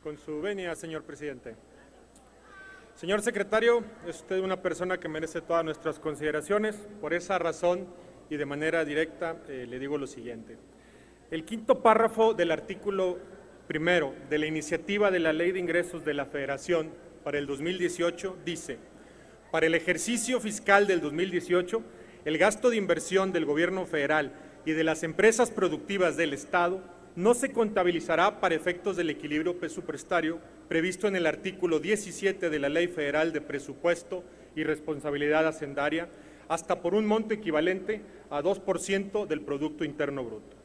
Con su venia, señor presidente. Señor secretario, es usted una persona que merece todas nuestras consideraciones. Por esa razón y de manera directa le digo lo siguiente. El quinto párrafo del artículo primero de la iniciativa de la Ley de Ingresos de la Federación para el 2018 dice: para el ejercicio fiscal del 2018, el gasto de inversión del Gobierno federal y de las empresas productivas del Estado no se contabilizará para efectos del equilibrio presupuestario previsto en el artículo 17 de la Ley Federal de Presupuesto y Responsabilidad Hacendaria hasta por un monto equivalente a 2% del Producto Interno Bruto.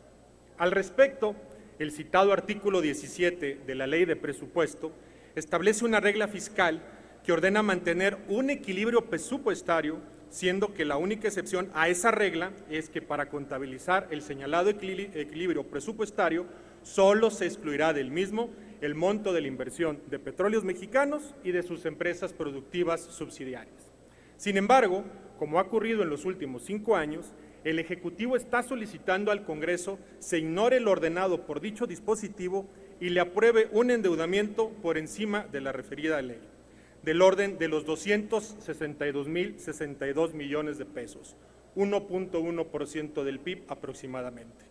Al respecto, el citado artículo 17 de la Ley de Presupuesto establece una regla fiscal que ordena mantener un equilibrio presupuestario, siendo que la única excepción a esa regla es que para contabilizar el señalado equilibrio presupuestario solo se excluirá del mismo el monto de la inversión de Petróleos Mexicanos y de sus empresas productivas subsidiarias. Sin embargo, como ha ocurrido en los últimos 5 años, el Ejecutivo está solicitando al Congreso se ignore lo ordenado por dicho dispositivo y le apruebe un endeudamiento por encima de la referida ley, del orden de los 262.062 millones de pesos, 1.1% del PIB aproximadamente.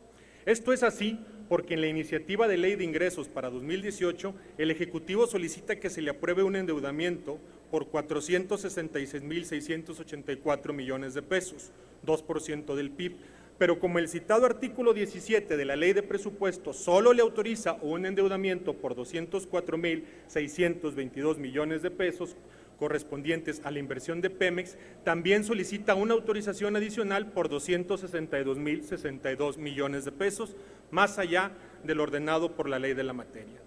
Esto es así porque en la iniciativa de Ley de Ingresos para 2018, el Ejecutivo solicita que se le apruebe un endeudamiento por 466.684 millones de pesos, 2% del PIB, pero como el citado artículo 17 de la Ley de Presupuesto solo le autoriza un endeudamiento por 204.622 millones de pesos correspondientes a la inversión de Pemex, también solicita una autorización adicional por 262.062 millones de pesos, más allá de lo ordenado por la ley de la materia.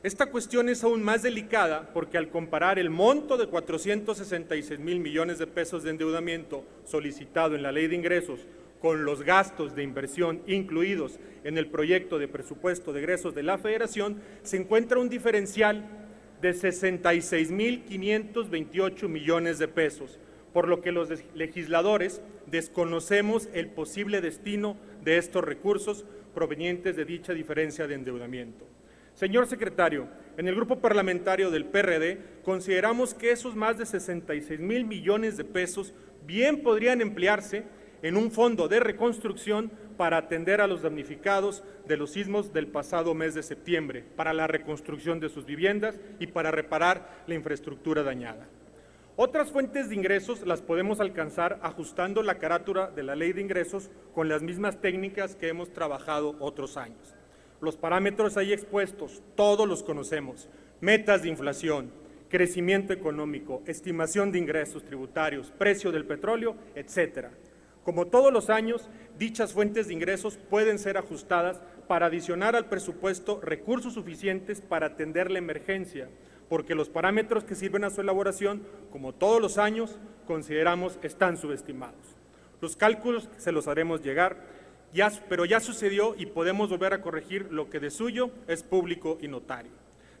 Esta cuestión es aún más delicada porque al comparar el monto de 466.000 millones de pesos de endeudamiento solicitado en la Ley de Ingresos con los gastos de inversión incluidos en el proyecto de presupuesto de egresos de la Federación, se encuentra un diferencial de 66.528 millones de pesos, por lo que los legisladores desconocemos el posible destino de estos recursos provenientes de dicha diferencia de endeudamiento. Señor secretario, en el grupo parlamentario del PRD consideramos que esos más de 66.000 millones de pesos bien podrían emplearse en un fondo de reconstrucción para atender a los damnificados de los sismos del pasado mes de septiembre, para la reconstrucción de sus viviendas y para reparar la infraestructura dañada. Otras fuentes de ingresos las podemos alcanzar ajustando la carátula de la Ley de Ingresos con las mismas técnicas que hemos trabajado otros años. Los parámetros ahí expuestos, todos los conocemos: metas de inflación, crecimiento económico, estimación de ingresos tributarios, precio del petróleo, etcétera. Como todos los años, dichas fuentes de ingresos pueden ser ajustadas para adicionar al presupuesto recursos suficientes para atender la emergencia, porque los parámetros que sirven a su elaboración, como todos los años, consideramos están subestimados. Los cálculos se los haremos llegar, pero ya sucedió y podemos volver a corregir lo que de suyo es público y notario.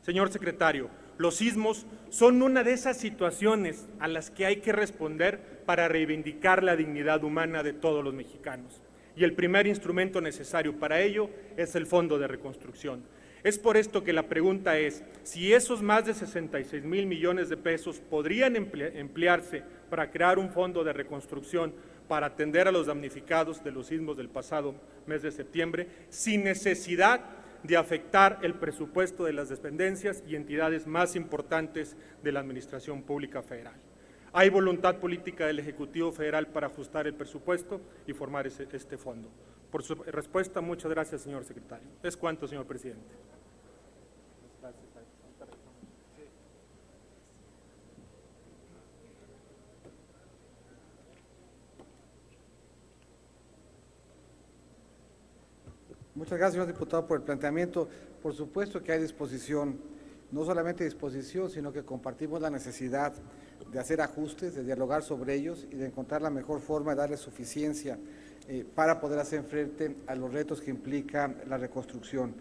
Señor secretario, los sismos son una de esas situaciones a las que hay que responder para reivindicar la dignidad humana de todos los mexicanos. Y el primer instrumento necesario para ello es el Fondo de Reconstrucción. Es por esto que la pregunta es si esos más de 66.000 millones de pesos podrían emplearse para crear un fondo de reconstrucción para atender a los damnificados de los sismos del pasado mes de septiembre, sin necesidad de afectar el presupuesto de las dependencias y entidades más importantes de la Administración Pública Federal. Hay voluntad política del Ejecutivo Federal para ajustar el presupuesto y formar este fondo. Por su respuesta, muchas gracias, señor secretario. Es cuanto, señor presidente. Muchas gracias, señor diputado, por el planteamiento. Por supuesto que hay disposición, no solamente disposición, sino que compartimos la necesidad de hacer ajustes, de dialogar sobre ellos y de encontrar la mejor forma de darle suficiencia para poder hacer frente a los retos que implica la reconstrucción.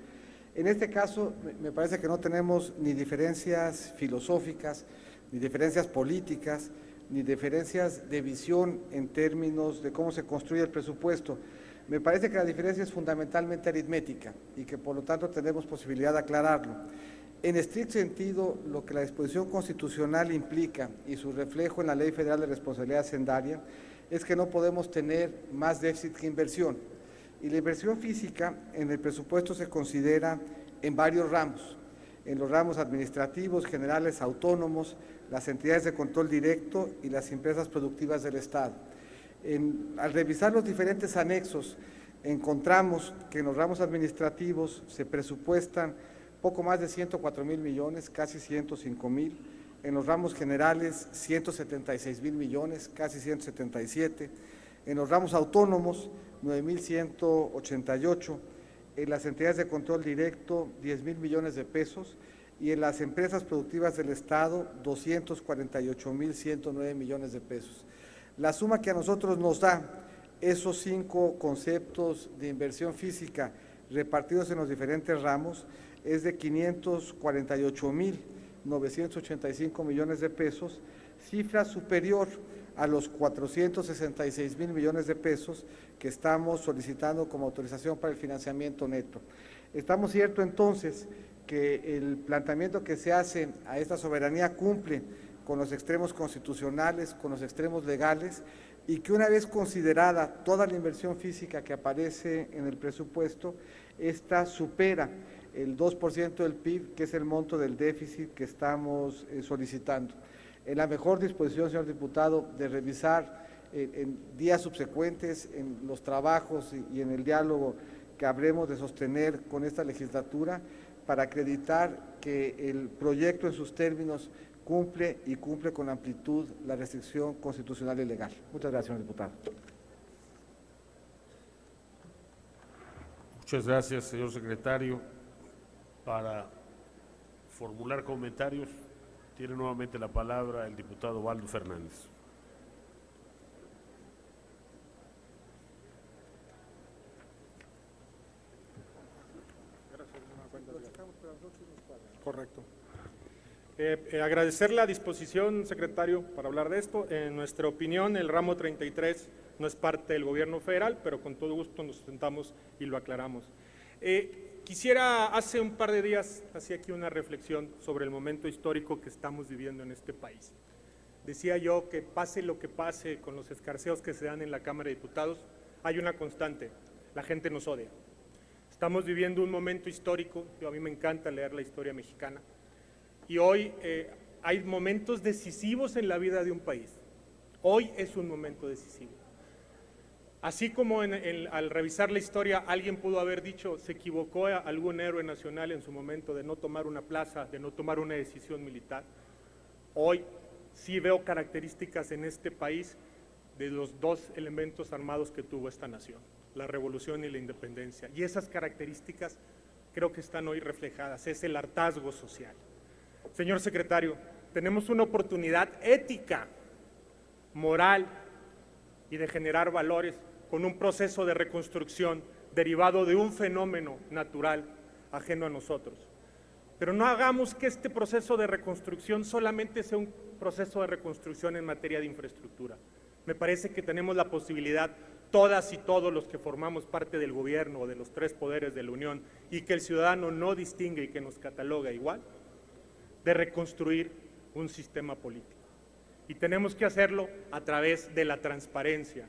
En este caso, me parece que no tenemos ni diferencias filosóficas, ni diferencias políticas, ni diferencias de visión en términos de cómo se construye el presupuesto. Me parece que la diferencia es fundamentalmente aritmética y que por lo tanto tenemos posibilidad de aclararlo. En estricto sentido, lo que la disposición constitucional implica y su reflejo en la Ley Federal de Responsabilidad Hacendaria es que no podemos tener más déficit que inversión. Y la inversión física en el presupuesto se considera en varios ramos, en los ramos administrativos, generales, autónomos, las entidades de control directo y las empresas productivas del Estado. Al revisar los diferentes anexos, encontramos que en los ramos administrativos se presupuestan poco más de 104,000 millones, casi 105,000. En los ramos generales, 176,000 millones, casi 177. En los ramos autónomos, 9,188. En las entidades de control directo, 10,000 millones de pesos. Y en las empresas productivas del Estado, 248,109 millones de pesos. La suma que a nosotros nos da esos 5 conceptos de inversión física repartidos en los diferentes ramos es de 548,985 millones de pesos, cifra superior a los 466,000 millones de pesos que estamos solicitando como autorización para el financiamiento neto. Estamos ciertos entonces que el planteamiento que se hace a esta soberanía cumple con los extremos constitucionales, con los extremos legales, y que una vez considerada toda la inversión física que aparece en el presupuesto, esta supera el 2% del PIB, que es el monto del déficit que estamos solicitando. En la mejor disposición, señor diputado, de revisar en días subsecuentes, en los trabajos y en el diálogo que habremos de sostener con esta legislatura, para acreditar que el proyecto en sus términos cumple con amplitud la restricción constitucional y legal. Muchas gracias, señor diputado. Muchas gracias, señor secretario. Para formular comentarios, tiene nuevamente la palabra el diputado Waldo Fernández. Correcto. Agradecer la disposición, secretario, para hablar de esto. En nuestra opinión, el ramo 33 no es parte del gobierno federal, pero con todo gusto nos sentamos y lo aclaramos. Quisiera, hace un par de días, hacía aquí una reflexión sobre el momento histórico que estamos viviendo en este país. Decía yo que pase lo que pase con los escarceos que se dan en la Cámara de Diputados, hay una constante: la gente nos odia. Estamos viviendo un momento histórico, a mí me encanta leer la historia mexicana, y hoy hay momentos decisivos en la vida de un país. Hoy es un momento decisivo. Así como al revisar la historia alguien pudo haber dicho, se equivocó algún héroe nacional en su momento de no tomar una plaza, de no tomar una decisión militar, hoy sí veo características en este país de los 2 elementos armados que tuvo esta nación: la revolución y la independencia. Y esas características creo que están hoy reflejadas, es el hartazgo social. Señor secretario, tenemos una oportunidad ética, moral y de generar valores con un proceso de reconstrucción derivado de un fenómeno natural ajeno a nosotros. Pero no hagamos que este proceso de reconstrucción solamente sea un proceso de reconstrucción en materia de infraestructura. Me parece que tenemos la posibilidad, todas y todos los que formamos parte del gobierno o de los 3 poderes de la Unión, y que el ciudadano no distingue y que nos cataloga igual, de reconstruir un sistema político. Y tenemos que hacerlo a través de la transparencia.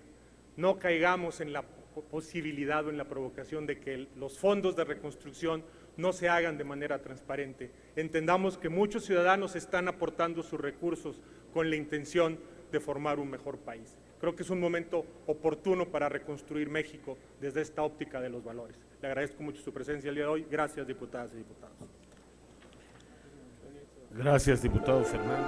No caigamos en la posibilidad o en la provocación de que los fondos de reconstrucción no se hagan de manera transparente. Entendamos que muchos ciudadanos están aportando sus recursos con la intención de formar un mejor país. Creo que es un momento oportuno para reconstruir México desde esta óptica de los valores. Le agradezco mucho su presencia el día de hoy. Gracias, diputadas y diputados. Gracias, diputado Fernández.